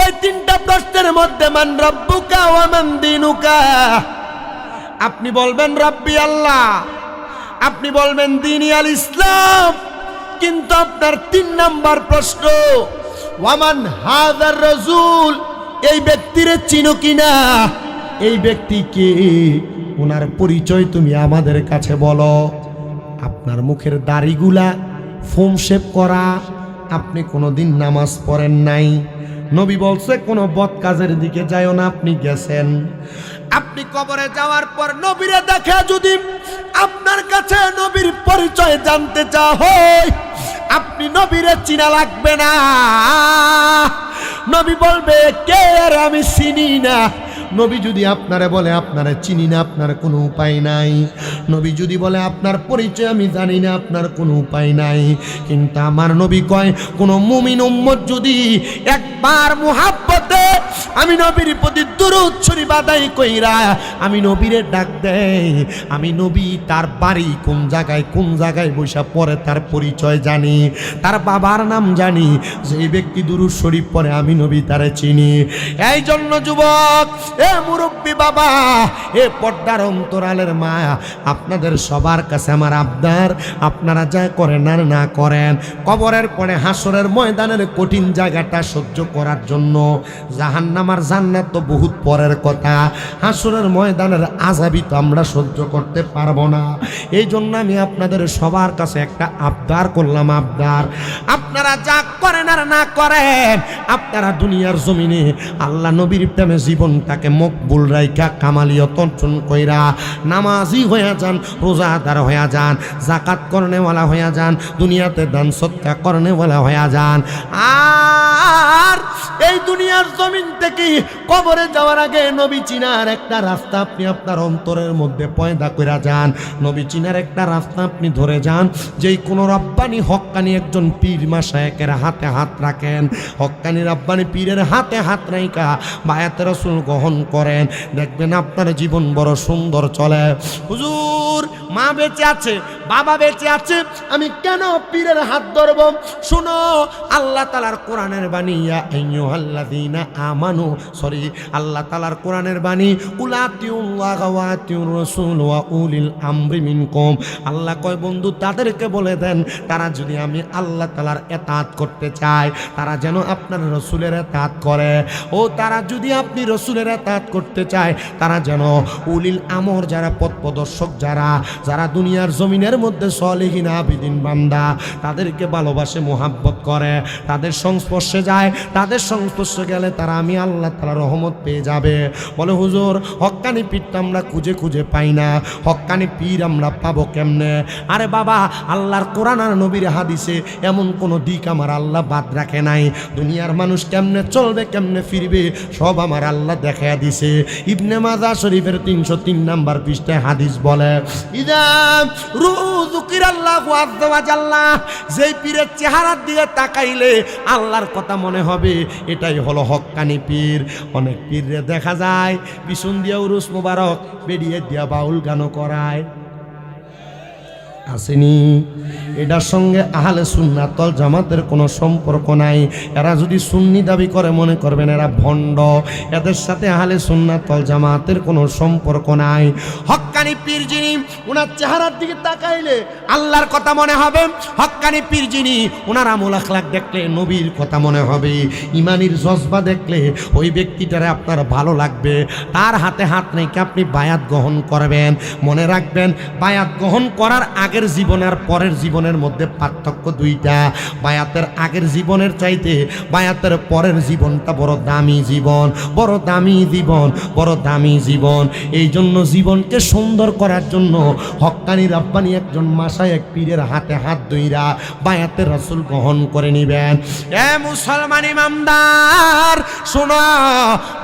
ওই 3টা প্রশ্নের মধ্যে মান রব্বুকা ওয়া মান দীনুকা আপনি বলবেন রব্বি আল্লাহ আপনি বলবেন দ্বীনি আল ইসলাম কিন্তু আপনার 3 নাম্বার প্রশ্ন ওয়ামান হাযার রাসূল এই ব্যক্তিরে চিনো কিনা এই ব্যক্তি কে ওনার পরিচয় তুমি আমাদের কাছে বলো আপনার মুখের দাড়িগুলা ফোম শেভ করা আপনি কোনোদিন নামাজ পড়েন নাই নবী বলছে কোনো বদ কাজের দিকে যায়ও না আপনি গেছেন আপনি কবরে যাওয়ার পর নবীরে দেখে যদি আপনার কাছে নবীর পরিচয় জানতে চাও আপনি নবীরে চিনা লাগবে না নবী বলবে কে আর আমি চিনি না নবী যদি আপনারে বলে আপনারে চিনি না আপনার কোনো উপায় নাই নবী যদি বলে আপনার পরিচয় আমি জানি না আপনার কোনো উপায় নাই কিন্তু আমার নবী কয় কোন মুমিন উম্মত যদি একবার মুহাব্বতে আমি নবীর প্রতি দরুদ শরীফ আদায় কইরা আমি নবীরে ডাক দেই আমি নবী তার বাড়ি কোন জায়গায় বসে পড়ে তার পরিচয় জানি তার বাবার নাম জানি যেই ব্যক্তি দরুদ শরীফ পড়ে আমি নবী তারে চিনি এই জন্য যুবক এ মুরব্বী বাবা এ পর্দার অন্তরালের মা আপনাদের সবার কাছে আমার আবদার আপনারা যা করেন আর না করেন কবরের পরে হাসরের ময়দানের কঠিন জায়গাটা সহ্য করার জন্য জাহান্নাম আর জান্নাত তো বহুত পরের কথা হাসরের ময়দানের আযাবই তো আমরা সহ্য করতে পারবো না এই জন্য আমি আপনাদের সবার কাছে একটা আবদার করলাম আবদার আপনারা যা করেন আর না করেন আপনারা দুনিয়ার জমিনে আল্লাহ নবীর প্রেমে জীবনটাকে মকবুল রাইখা কামালিয়ত অর্জন কইরা নামাজি হয়ে যান রোজাদার হয়ে যান যাকাত করনেওয়ালা হয়ে যান দুনিয়াতে দান সদকা করনেওয়ালা হয়ে যান আর এই দুনিয়ার জমিন থেকে কবরে যাওয়ার আগে নবী চিনার একটা রাস্তা আপনি আপনার অন্তরের মধ্যে পয়দা কইরা যান নবী চিনার একটা রাস্তা আপনি ধরে যান যেই কোনো রব্বানি হক্কানি একজন পীর মাশায়েখের হাতে হাত রাখেন হক্কানি রব্বানি পীরের হাতে হাত রাইখা বায়াতে রাসূল গ্রহণ করেন দেখবেন আপনার জীবন বড় সুন্দর চলে হুজুর মা বেঁচে আছে বাবা বেঁচে আছে আমি কেন পীরের হাত ধরব শুনো আল্লাহ তাআলার কোরআনের বাণী ইয়া আইয়ুহাল্লাযীনা আমানু আল্লাহ তাআলার কোরআনের বাণী উলাতিউল্লাহ ওয়া আতিউর রাসূল ওয়া উলিল আমরি মিনকুম আল্লাহ কয় বন্ধু তাদেরকে বলে দেন তারা যদি আমি আল্লাহ তাআলার ইতাআত করতে চায় তারা যেন আপনার রাসূলের ইতাআত করে ও তারা যদি আপনি রাসূলের ইতাআত করতে চায় তারা যেন উলিল আমর যারা পথ প্রদর্শক যারা দুনিয়ার জমিনের মধ্যে সলিহিন আবিদিন বান্দা তাদেরকে ভালোবাসে মোহাব্বত করে তাদের সংস্পর্শে যায় তাদের সংস্পর্শে গেলে তারা আমি আল্লাহ তাআলার রহমত পেয়ে যাবে বলে হুজুর হক্কানি পীরটা আমরা খুঁজে খুঁজে পাই না হক্কানি পীর আমরা পাবো কেমনে আরে বাবা আল্লাহর কোরআন আর নবীর হাদিসে এমন কোনো দিক আমার আল্লাহ বাদ রাখে নাই দুনিয়ার মানুষ কেমনে চলবে কেমনে ফিরবে সব আমার আল্লাহ দেখায়া দিছে ইবনে মাজাহ শরীফের 303 নাম্বার পৃষ্ঠায় হাদিস বলে ইদা রুযুকিরাল্লাহু আযজা ওয়া জাল্লা যেই পীরের চেহারার দিকে তাকাইলে আল্লাহর কথা মনে হবে এটাই হলো হক্কানি পীর অনেক পীররে দেখা যায় পিছন দিয়া উরুস মোবারক বেরিয়ে দিয়া বাউল গানও করায় আসেনি এটার সঙ্গে আহলে সুন্নাত ওয়াল জামাতের কোনো সম্পর্ক নাই এরা যদি সুন্নি দাবি করে মনে করবেন এরা ভণ্ড এদের সাথে আহলে সুন্নাত ওয়াল জামাতের কোনো সম্পর্ক নাই হক্কানি পীর যিনি ওনার চেহারার দিকে তাকাইলে আল্লাহর কথা মনে হবে হক্কানি পীর যিনি ওনার আমল আখলাক দেখলে নবীর কথা মনে হবে ইমানির জজবা দেখলে ওই ব্যক্তিটারে আপনার ভালো লাগবে তার হাতে হাত রেখে আপনি বায়াত গ্রহণ করবেন মনে রাখবেন বায়াত গ্রহণ করার আগে আগের জীবন আর পরের জীবনের মধ্যে পার্থক্য দুইটা। বায়াতের আগের জীবনের চাইতে বায়াতের পরের জীবনটা বড় দামি জীবন, বড় দামি জীবন, বড় দামি জীবন। এই জন্য জীবনকে সুন্দর করার জন্য হক্কানি রাব্বানি একজন মাসায় এক পীরের হাতে হাত ধইরা বায়াতের রাসূল গ্রহণ করে নিবেন। এ মুসলমান ইমানদার শোনো,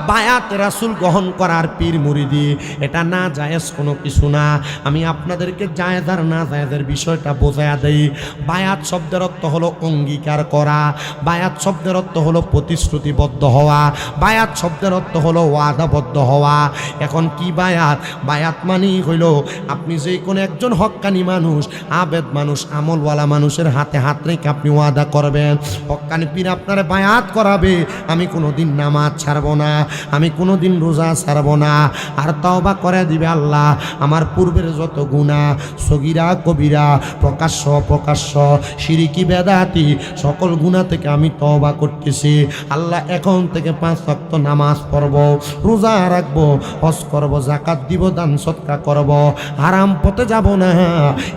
বায়াত রাসূল গ্রহণ করার পীর মুরিদি এটা না জায়েজ কোনো কিছু না। আমি আপনাদেরকে জায়েজ আর না জায়েজের বিষয়টা বোঝায়া দেই। বায়াত শব্দের অর্থ হলো অঙ্গীকার করা, বায়াত শব্দের অর্থ হলো প্রতিশ্রুতিবদ্ধ হওয়া, বায়াত শব্দের অর্থ হলো ওয়াদাবদ্ধ হওয়া। এখন কি বায়াত? বায়াত মানেই হইল আপনি যে কোনো একজন হক্কানি মানুষ, আবেদ মানুষ, আমলওয়ালা মানুষের হাতে হাত রেখে আপনি ওয়াদা করবেন, হক্কানি পীর আপনারে বায়াত করাবে আমি কোনোদিন নামাজ ছাড়বো না, আমি কোনোদিন রোজা ছাড়বো না, আর তওবা করে দিবে আল্লাহ আমার পূর্বের যত গুনাহ সগীরা কবিরা প্রকাশ্য প্রকাশ্য শিরকি বেদাতি সকল গুনাহ থেকে আমি তওবা করতেছি আল্লাহ, এখন থেকে 5 ওয়াক্ত নামাজ পড়ব, রোজা রাখবো, হজ করব, যাকাত দিব, দান সদকা করব, হারাম পথে যাব না,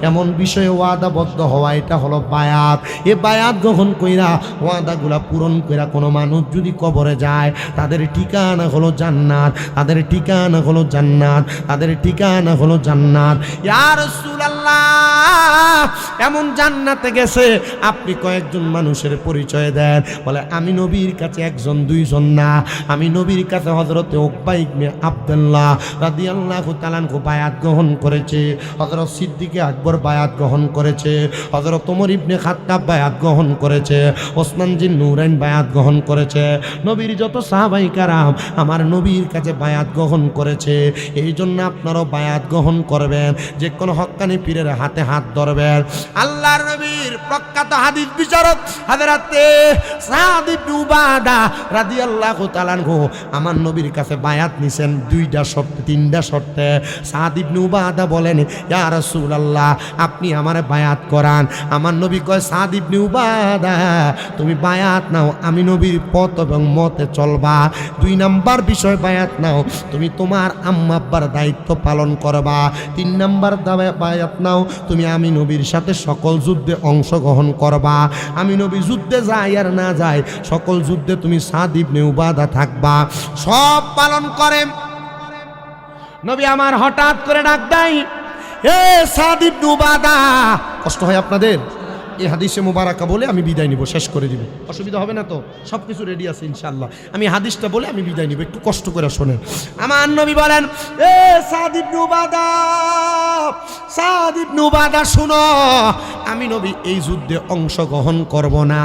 এমন বিষয়ে ওয়াদাবদ্ধ হওয়া এটা হলো বায়াত। এ বায়াত গ্রহণ কইরা ওয়াদাগুলা পূরণ কইরা কোনো মানুষ যদি কবরে যায় তাদের ঠিকানা হলো জান্নাত, তাদের ঠিকানা হলো জান্নাত, তাদের ঠিকানা হলো জান্নাত। ইয়া রাসূলুল্লাহ এমন জান্নাতে গেছে আপনি কয়েকজন মানুষের পরিচয় দেন, বলে আমি নবীর কাছে একজন দুইজন না, আমি নবীর কাছে হযরতে উকবা ইবনে আব্দুল্লাহ রাদিয়াল্লাহু তাআলা আনহু বায়াত গ্রহণ করেছে, হযরত সিদ্দিক আকবর বায়াত গ্রহণ করেছে, হযরত ওমর ইবনে খাত্তাব বায়াত গ্রহণ করেছে, ওসমান জিন নূরাইন বায়াত গ্রহণ করেছে, নবীর যত সাহাবায়ে কেরাম আমার নবীর কাছে বায়াত গ্রহণ করেছে। এই জন্য আপনারাও বায়াত গ্রহণ করবেন, যে কোনো হক্কানি পীরের হাতে হাত ধরবেন। আল্লাহর নবীর প্রখ্যাত হাদিস বিচারক হযরতে সাদ ইবনে উবাদা রাদিয়াল্লাহু তাআলা আনহু আমার নবীর কাছে বায়াত নিছেন 2টা শর্তে 3টা শর্তে। সাদ ইবনে উবাদা বলেন ইয়া রাসূলুল্লাহ আপনি আমারে বায়াত করান। আমার নবী কয় সাদ ইবনে উবাদা তুমি বায়াত নাও, আমি নবীর পথ এবং মতে চলবা। 2 নাম্বার বিষয় বায়াত নাও, তুমি তোমার আম্মা আব্বার দায়িত্ব পালন করবা। 3 নাম্বার বায়াত নাও, তুমি আমি নবীর সাথে সকল যুদ্ধে অংশগ্রহণ করবা। আমি নবী যুদ্ধে যাই আর না যাই সকল যুদ্ধে তুমি সাদ ইবনে উবাদা থাকবা, সব পালন করে। নবী আমার হঠাৎ করে ডাক দেয় এ সাদ ইবনে উবাদা। কষ্ট হয় আপনাদের? এই হাদিসে মুবারাকা বলে আমি বিদায় নিব, শেষ করে দিব, অসুবিধা হবে না তো? সব কিছু রেডি আছে ইনশাআল্লাহ। আমি হাদিসটা বলে আমি বিদায় নিব, একটু কষ্ট করে শোনেন। আমার নবী বলেন এ সাদ ইবনে উবাদা, সাদ ইবনে উবাদা শুনো, আমি নবী এই যুদ্ধে অংশগ্রহণ করব না,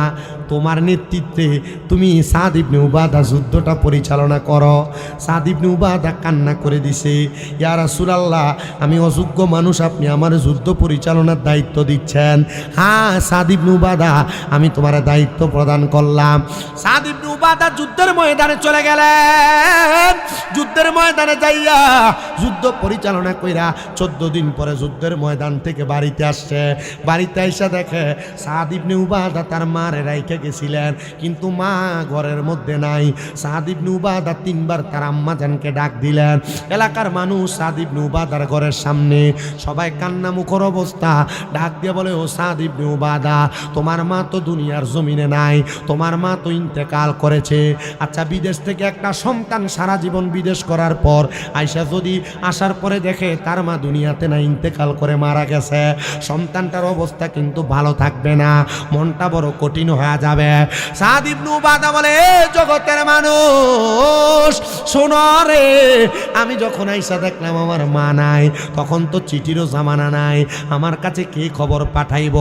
তোমার নেতৃত্বে তুমি সাদ ইবনে উবাদা যুদ্ধটা পরিচালনা করো। সাদ ইবনে উবাদা কান্না করে দিছে ইয়া রাসূলুল্লাহ আমি অযোগ্য মানুষ, আপনি আমার যুদ্ধ পরিচালনার দায়িত্ব দিচ্ছেন। হ্যাঁ সাদ ইবনে উবাদা আমি তোমার দায়িত্ব প্রদান করলাম। সাদ ইবনে উবাদা যুদ্ধের ময়দানে চলে গেলেন, যুদ্ধের ময়দানে যাইয়া যুদ্ধ পরিচালনা কইরা 14 দিন পরে যুদ্ধের ময়দান থেকে বাড়িতে আসছে। বাড়িতে আইসা দেখে সাদ ইবনে উবাদা তার মারে রাইখে গেছিলেন, কিন্তু মা ঘরের মধ্যে নাই। সাদ ইবনে উবাদা 3 বার তার আম্মা জানকে ডাক দিলেন। এলাকার মানুষ সাদ ইবনে উবাদার ঘরের সামনে সবাই কান্না মুখর অবস্থা, ডাক দিয়ে বলে ও সাদ ইবনে উবাদা তোমার মা তো দুনিয়ার জমিনে নাই, তোমার মা তো ইন্তেকাল করেছে। আচ্ছা বিদেশ থেকে একটা সন্তান সারা জীবন বিদেশ করার পর আয়সা যদি আসার পরে দেখে তার মা দুনিয়াতে না, ইন্তেকাল করে মারা গেছে, সন্তানটার অবস্থা কিন্তু ভালো থাকবে না, মনটা বড় কঠিন হয়ে যাবে। সাদ ইবনে উবাদা বলে এ জগতের মানুষ শোনো রে, আমি যখন আইসা দেখলাম আমার মা নাই, তখন তো চিঠিরও জামানা নাই, আমার কাছে কে খবর পাঠাইব?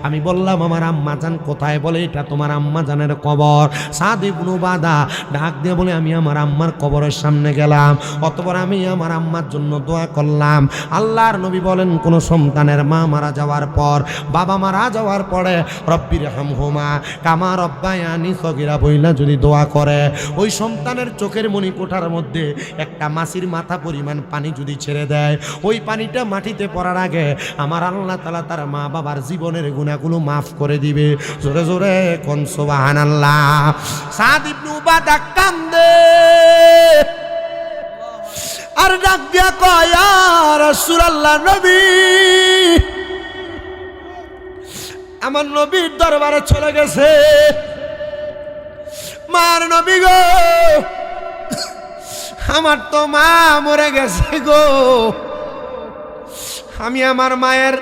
আমি বললাম আমার আম্মা জান কোথায়? বলে এটা তোমার আম্মা জানের কবর। সাদ ইবনে উবাদা ডাক দিয়ে বলে আমি আমার আম্মার কবরের সামনে গেলাম, অতঃপর আমি আমার আম্মার জন্য দোয়া করলাম। আল্লাহর নবী বলেন কোন সন্তানের মা মারা যাওয়ার পর, বাবা মারা যাওয়ার পরে রব্বির হামহুমা কামা রব্বায়ানি সগীরা বইলা যদি দোয়া করে, ওই সন্তানের চোখের মনি কোঠার মধ্যে একটা মাছির মাথা পরিমাণ পানি যদি ছেড়ে দেয়, ওই পানিটা মাটিতে পড়ার আগে আমার আল্লাহ তাআলা তার মা বাবার জীবনের গুনাহগুলো মাফ করে দিবে। জোরে জোরে কোন সুবহানাল্লাহ। সাদ ইবনে উবাদা কান্দে আর ডাক দিয়া কয় ইয়া রাসূলুল্লাহ নবী আমার নবীর দরবারে চলে গেছে। মার নবী গো, আমার তো মা মরে গেছে গো, আমি আমার মায়ের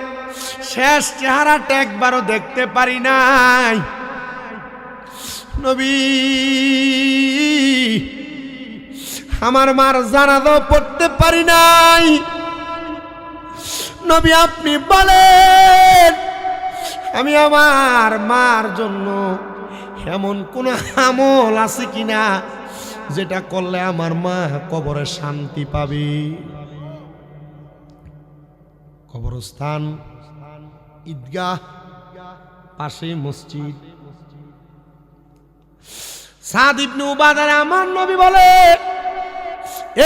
শেষ চেহারাটা একবারও দেখতে পারি নাই। নবী, আমার মার জানাজাও পড়তে পারি নাই। নবী আপনি বলেন, আমি আমার মার জন্য এমন কোন আমল আছে কিনা যেটা করলে আমার মা কবরে শান্তি পাবে? কবরস্থান, ঈদগাহ, পাশে মসজিদ। সাদ ইবনে উবাদা আমার নবী বলে,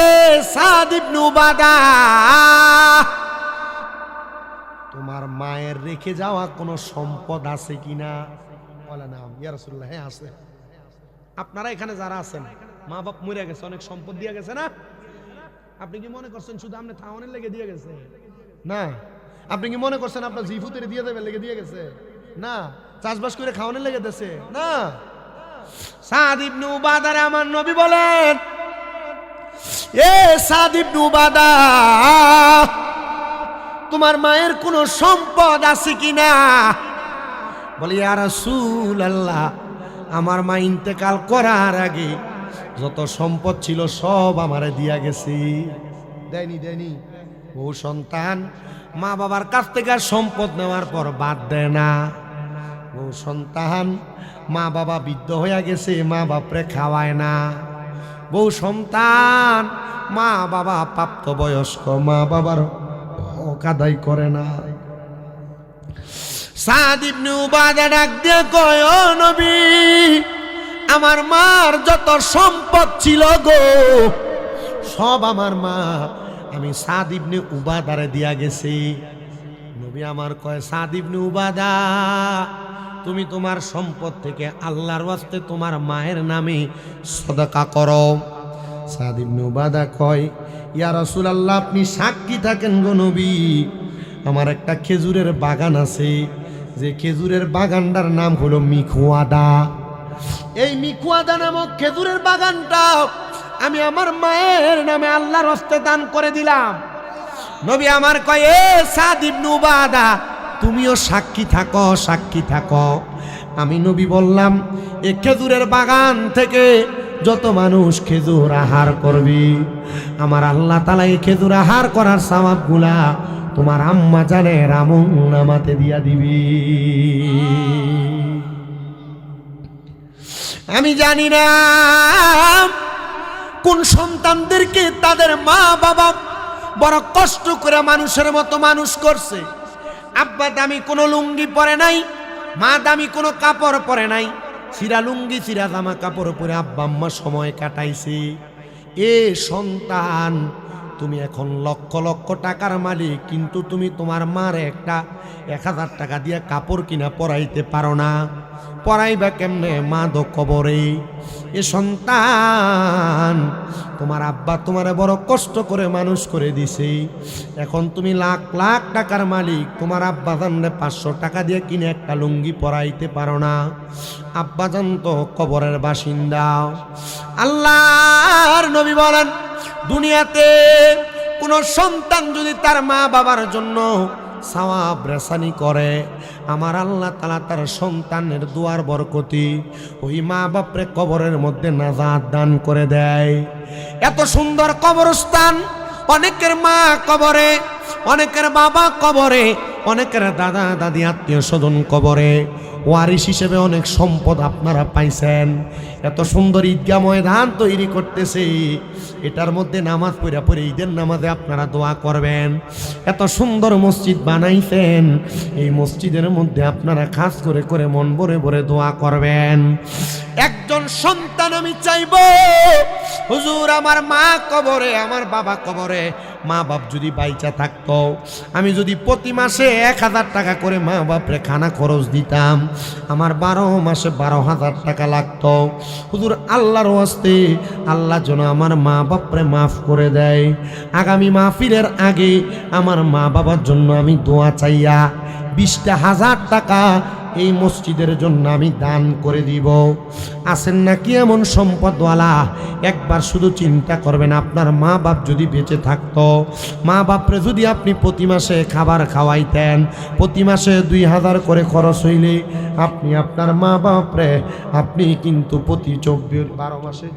এ সাদ ইবনে উবাদা, তোমার মায়ের রেখে যাওয়া কোনো সম্পদ আছে কিনা? বলে না ইয়া রাসূলুল্লাহ, হ্যাঁ আছে। আপনারা এখানে যারা আছেন, মা বাপ মরে গেছে, অনেক সম্পদ দিয়ে গেছে না? আপনি কি মনে করছেন শুধু আপনি থাওয়ানের লেগে দিয়ে গেছে? না। আপনি কি মনে করছেন আপনার জিফুতের দিয়ে দেবে লেগে দিয়ে গেছে? না। চাষবাস করে খাওয়ানোর লেগে দিয়েছে? না। সাদ ইবনে উবাদা আমার নবী বলেন, এ সাদ ইবনে উবাদা, তোমার মায়ের কোনো সম্পদ আছে কিনা? বলে ইয়া রাসূলুল্লাহ, আমার মা ইন্তেকাল করার আগে যত সম্পদ ছিল সব আমারে দিয়া গেছে। দেয়নি? দেয়নি। ও সন্তান মা বাবার কাছ থেকে সম্পদ নেওয়ার পর বাদ দেয় না। ও সন্তান মা বাবা বৃদ্ধ হয়ে গেছে, মা বাপরে খাওয়ায় না। বউ সন্তান মা বাবা প্রাপ্তবয়স্ক, মা বাবার হক আদায় করে না। সাদ ইবনে উবাদা ডাক দিয়ে কয়, ও নবী, আমার মার যত সম্পদ ছিল গো, সব আমার মা আমি সাদ ইবনে উবাদারে দিয়া গেছি। নবী আমার কয়, সাদ ইবনে উবাদা, তুমি তোমার সম্পদ থেকে আল্লাহর ওয়াস্তে তোমার মায়ের নামে সদকা করো। সাদ ইবনে উবাদা কয়, ইয়া রাসূলুল্লাহ, আপনি সাক্ষী থাকেন গো নবী, আমার একটা খেজুরের বাগান আছে, যে খেজুরের বাগানটার নাম হলো মিখওয়াদা। এই মিখওয়াদা নামক খেজুরের বাগানটা আমি আমার মায়ের নামে আল্লাহর হস্তে দান করে দিলাম। নবী আমার কয়, এ সাদ ইবনে উবাদা, তুমিও সাক্ষী থাকো, সাক্ষী থাকো। আমি নবী বললাম, এই খেজুরের বাগান থেকে যত মানুষ খেজুর আহার করবি, আমার আল্লাহ তাআলা এই খেজুর আহার করার সওয়াবগুলা তোমার আম্মা জানের আমলনামাতে দিয়া দিবি। আমি জানি না কোন সন্তানদেরকে তাদের মা বাবা বড় কষ্ট করে মানুষের মতো মানুষ করছে। আব্বা দামি কোনো লুঙ্গি পরে নাই, মা দামি কোনো কাপড় পরে নাই, চিরা লুঙ্গি চিরা জামা কাপড় পরে আব্বা আম্মা সময় কাটাইছে। এ সন্তান, তুমি এখন লক্ষ লক্ষ টাকার মালিক, কিন্তু তুমি তোমার মার একটা 1000 টাকা দিয়ে কাপড় কিনা পরাইতে পারো না। পরাইবা কেমনে? মা দো কবরে। এ সন্তান, তোমার আব্বা তোমারে বড় কষ্ট করে মানুষ করে দিছে, এখন তুমি লাখ লাখ টাকার মালিক, তোমার আব্বা জানলে 500 টাকা দিয়ে কিনে একটা লুঙ্গি পরাইতে পারো না। আব্বা জান তো কবরের বাসিন্দা। আল্লাহর নবী বলেন, দুনিয়াতে কোন সন্তান যদি তার মা বাবার জন্য সওয়াব রেসানি করে, আমার আল্লাহ তাআলা তার সন্তানের দুয়ার বরকতি ওই মা বাপরে কবরের মধ্যে নাজাত দান করে দেয়। এত সুন্দর কবরস্থান, অনেকের মা কবরে, অনেকের বাবা কবরে, অনেকের দাদা দাদি আত্মীয় স্বজন কবরে, ওয়ারিশ হিসেবে অনেক সম্পদ আপনারা পাইছেন। এত সুন্দর ঈদগাহ ময়দান তৈরি করতেছে, এটার মধ্যে নামাজ পড়া পড়ে ঈদের নামাজে আপনারা দোয়া করবেন। এত সুন্দর মসজিদ বানাইছেন, এই মসজিদের মধ্যে আপনারা খাস করে করে মন ভরে ভরে দোয়া করবেন। একজন সন্তান আমি চাইব, হুজুর আমার মা কবরে, আমার বাবা কবরে, মা বাপ যদি বাইচা থাকতো, আমি যদি প্রতি মাসে 1000 টাকা করে মা বাপরে খানা খরচ দিতাম, আমার 12 মাসে 12,000 টাকা লাগতো। হুজুর আল্লাহর ওয়াস্তে আল্লাহ যেন আমার মা বাপরে মাফ করে দেয়। আগামী মাহফিলের আগে আমার মা বাবার জন্য আমি দোয়া চাইয়া 20,000 টাকা এই মসজিদের জন্য আমি দান করে দিব। আছেন নাকি এমন সম্পদওয়ালা? একবার শুধু চিন্তা করবেন, আপনার মা বাপ যদি বেঁচে থাকতো, মা বাপরে যদি আপনি প্রতি মাসে খাবার খাওয়াইতেন, প্রতি মাসে 2000 করে খরচ হইলে আপনি আপনার মা বাপরে আপনি কিন্তু প্রতি 12 মাসে